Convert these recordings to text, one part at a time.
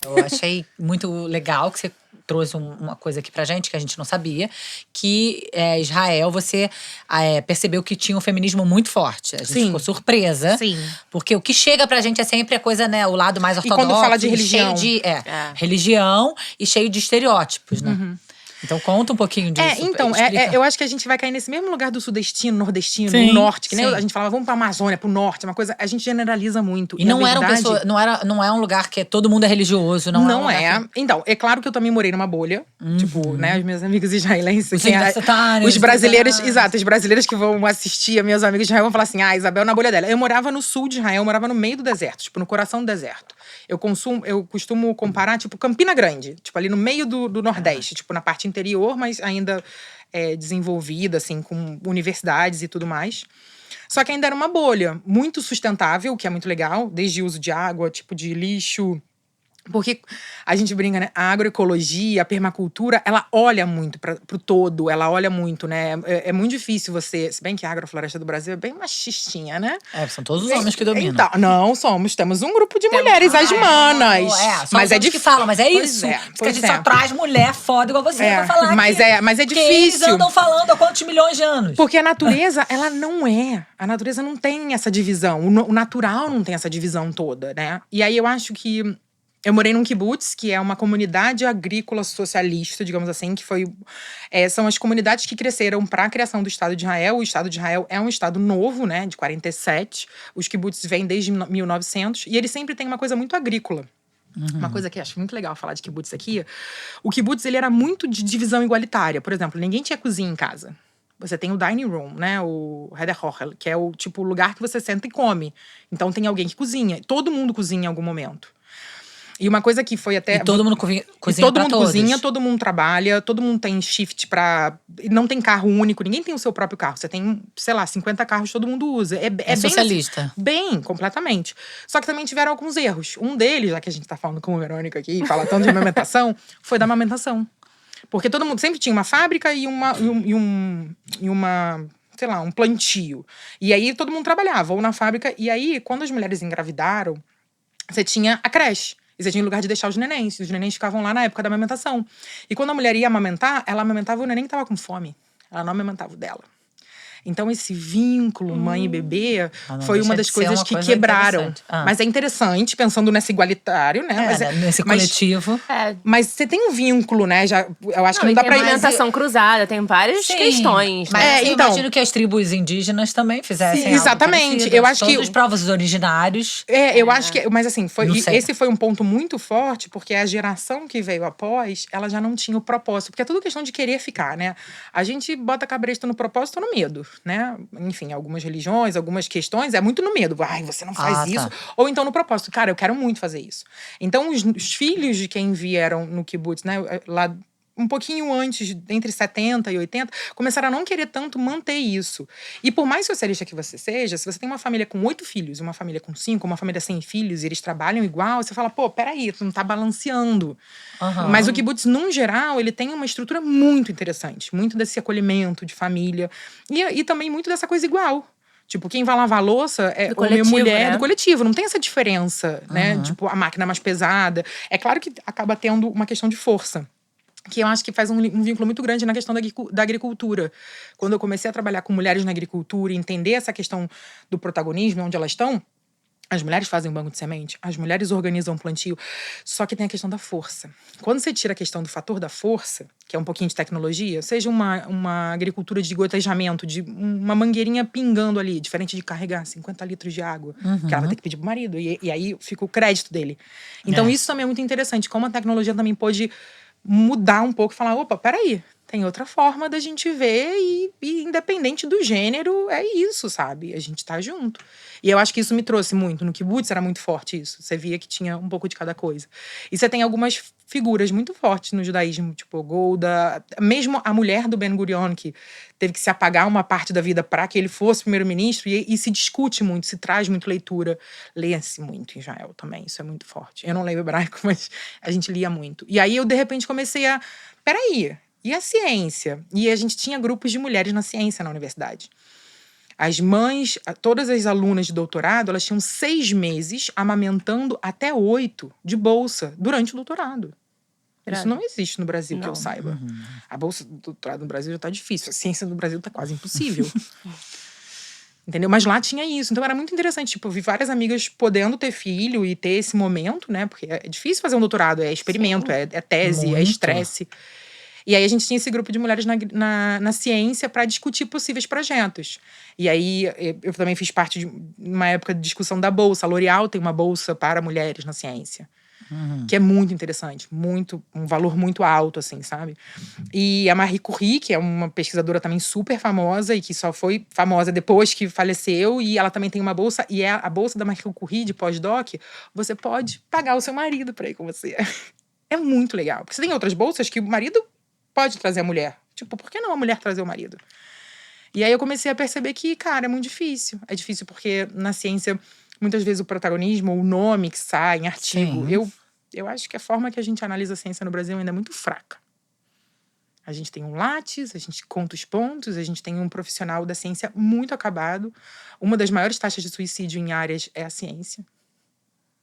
Eu achei muito legal que você trouxe uma coisa aqui pra gente que a gente não sabia, que Israel, você percebeu que tinha um feminismo muito forte. A gente Sim. ficou surpresa. Sim. Porque o que chega pra gente é sempre a coisa, né? O lado mais E ortodoxo. quando fala de religião. Cheio de religião e cheio de estereótipos, né? Então conta um pouquinho disso. Então, explica. eu acho que a gente vai cair nesse mesmo lugar do sudestino, nordestino, Sim, do norte. Que nem sim. a gente falava, vamos pra Amazônia, pro norte. Uma coisa, a gente generaliza muito. E não a eram verdade, pessoas, não é um lugar que todo mundo é religioso, não é um lugar que... Então, é claro que eu também morei numa bolha. Tipo, né, os meus amigos israelenses. Os universitários. Os brasileiros, exato, os brasileiros que vão assistir a meus amigos de Israel vão falar assim: Isabel na bolha dela. Eu morava no sul de Israel, eu morava no meio do deserto, tipo, no coração do deserto. Eu costumo comparar, tipo, Campina Grande, tipo, ali no meio do Nordeste, tipo, na parte interior, mas ainda desenvolvida, assim, com universidades e tudo mais. Só que ainda era uma bolha muito sustentável, o que é muito legal, desde uso de água, tipo de lixo. Porque a gente brinca, né? A agroecologia, a permacultura, ela olha muito pro todo, ela olha muito, né? É muito difícil você. Se bem que a agrofloresta do Brasil é bem machistinha, né? São todos os homens que dominam. Então, não, temos um grupo de mulheres, as manas. Mas é difícil. Que falam, mas é isso. Pois que a gente só traz mulher foda igual você pra falar mas aqui. mas é difícil. Eles andam falando há quantos milhões de anos? Porque a natureza, ela não é. A natureza não tem essa divisão. O natural não tem essa divisão toda, né? E aí eu acho que eu morei num kibbutz, que é uma comunidade agrícola socialista, digamos assim, que são as comunidades que cresceram para a criação do Estado de Israel. O Estado de Israel é um Estado novo, né, de 47. Os kibbutzes vêm desde 1900 e eles sempre têm uma coisa muito agrícola. Uma coisa que eu acho muito legal falar de kibbutz aqui. O kibbutz, ele era muito de divisão igualitária. Por exemplo, ninguém tinha cozinha em casa. Você tem o dining room, né? O Hederhochel, que é o tipo lugar que você senta e come. Então tem alguém que cozinha. Todo mundo cozinha em algum momento. E uma coisa que foi até... E todo mundo cozinha todo mundo cozinha, todo mundo trabalha, todo mundo tem shift pra... Não tem carro único, ninguém tem o seu próprio carro. Você tem, sei lá, 50 carros, todo mundo usa. É bem socialista. Assim, bem, completamente. Só que também tiveram alguns erros. Um deles, já que a gente tá falando com o Verônica aqui, fala tanto de amamentação, foi da amamentação. Porque todo mundo sempre tinha uma fábrica e uma sei lá, um plantio. E aí todo mundo trabalhava, ou na fábrica. E aí, quando as mulheres engravidaram, você tinha a creche. E você tinha lugar de deixar os nenéns. Os nenéns ficavam lá na época da amamentação. E quando a mulher ia amamentar, ela amamentava o neném que tava com fome. Ela não amamentava o dela. Então, esse vínculo mãe e bebê foi uma das coisas que quebraram. Mas é interessante, pensando nesse igualitário, né? Nesse coletivo. Mas você tem um vínculo, né? Eu acho que não dá pra... alimentação cruzada, tem várias questões. Mas eu imagino que as tribos indígenas também fizessem algo exatamente. Eu acho todos que... os povos originários. Eu acho que... Mas assim, esse foi um ponto muito forte, porque a geração que veio após, ela já não tinha o propósito. Porque é tudo questão de querer ficar, né? A gente bota cabresto no propósito ou no medo, né? Enfim, algumas religiões, algumas questões, é muito no medo. Ai, você não faz isso. Ou então no propósito. Cara, eu quero muito fazer isso. Então, os filhos de quem vieram no kibbutz, né? Lá um pouquinho antes, entre 70 e 80, começaram a não querer tanto manter isso. E por mais socialista que você seja, se você tem uma família com 8 filhos, uma família com 5, uma família sem filhos, e eles trabalham igual, você fala, pô, peraí, tu não tá balanceando. Mas o kibbutz, num geral, ele tem uma estrutura muito interessante. Muito desse acolhimento de família. E também muito dessa coisa igual. Tipo, quem vai lavar a louça é homem ou mulher, do coletivo. Não tem essa diferença, né? Tipo, a máquina mais pesada. É claro que acaba tendo uma questão de força. Que eu acho que faz um vínculo muito grande na questão da agricultura. Quando eu comecei a trabalhar com mulheres na agricultura e entender essa questão do protagonismo, onde elas estão, as mulheres fazem banco de semente, as mulheres organizam plantio, só que tem a questão da força. Quando você tira a questão do fator da força, que é um pouquinho de tecnologia, seja uma agricultura de gotejamento, de uma mangueirinha pingando ali, diferente de carregar 50 litros de água, que ela vai ter que pedir pro marido, e aí fica o crédito dele. Então isso também é muito interessante, como a tecnologia também pode mudar um pouco e falar, opa, peraí, tem outra forma da gente ver e independente do gênero, é isso, sabe? A gente tá junto. E eu acho que isso me trouxe muito. No kibbutz era muito forte isso. Você via que tinha um pouco de cada coisa. E você tem algumas figuras muito fortes no judaísmo, tipo Golda, mesmo a mulher do Ben Gurion, que teve que se apagar uma parte da vida para que ele fosse primeiro-ministro, e se discute muito, se traz muito leitura. Lê-se muito em Israel também, isso é muito forte. Eu não leio hebraico, mas a gente lia muito. E aí eu, de repente, comecei a... Peraí, e a ciência? E a gente tinha grupos de mulheres na ciência na universidade. As mães, todas as alunas de doutorado, elas tinham 6 meses amamentando até 8 de bolsa durante o doutorado. Isso não existe no Brasil, que eu saiba. A bolsa do doutorado no Brasil já tá difícil. A ciência no Brasil tá quase impossível. Entendeu? Mas lá tinha isso. Então era muito interessante. Tipo, eu vi várias amigas podendo ter filho e ter esse momento, né? Porque é difícil fazer um doutorado, é experimento, é tese, Muito. é estresse. E aí a gente tinha esse grupo de mulheres na ciência para discutir possíveis projetos. E aí eu também fiz parte de uma época de discussão da bolsa. A L'Oréal tem uma bolsa para mulheres na ciência. Que é muito interessante, um valor muito alto, assim, sabe? E a Marie Curie, que é uma pesquisadora também super famosa e que só foi famosa depois que faleceu, e ela também tem uma bolsa, e é a bolsa da Marie Curie de pós-doc, você pode pagar o seu marido para ir com você. É muito legal, porque você tem outras bolsas que o marido pode trazer a mulher. Tipo, por que não a mulher trazer o marido? E aí eu comecei a perceber que, cara, é muito difícil. É difícil porque na ciência, muitas vezes o protagonismo, o nome que sai em artigo, eu acho que a forma que a gente analisa a ciência no Brasil ainda é muito fraca. A gente tem um Lattes, a gente conta os pontos, a gente tem um profissional da ciência muito acabado. Uma das maiores taxas de suicídio em áreas é a ciência.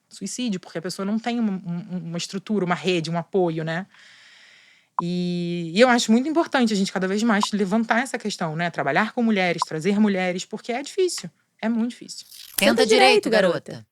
Suicídio, porque a pessoa não tem uma estrutura, uma rede, um apoio, né? E eu acho muito importante a gente cada vez mais levantar essa questão, né? Trabalhar com mulheres, trazer mulheres, porque é difícil. É muito difícil. Tenta direito, garota.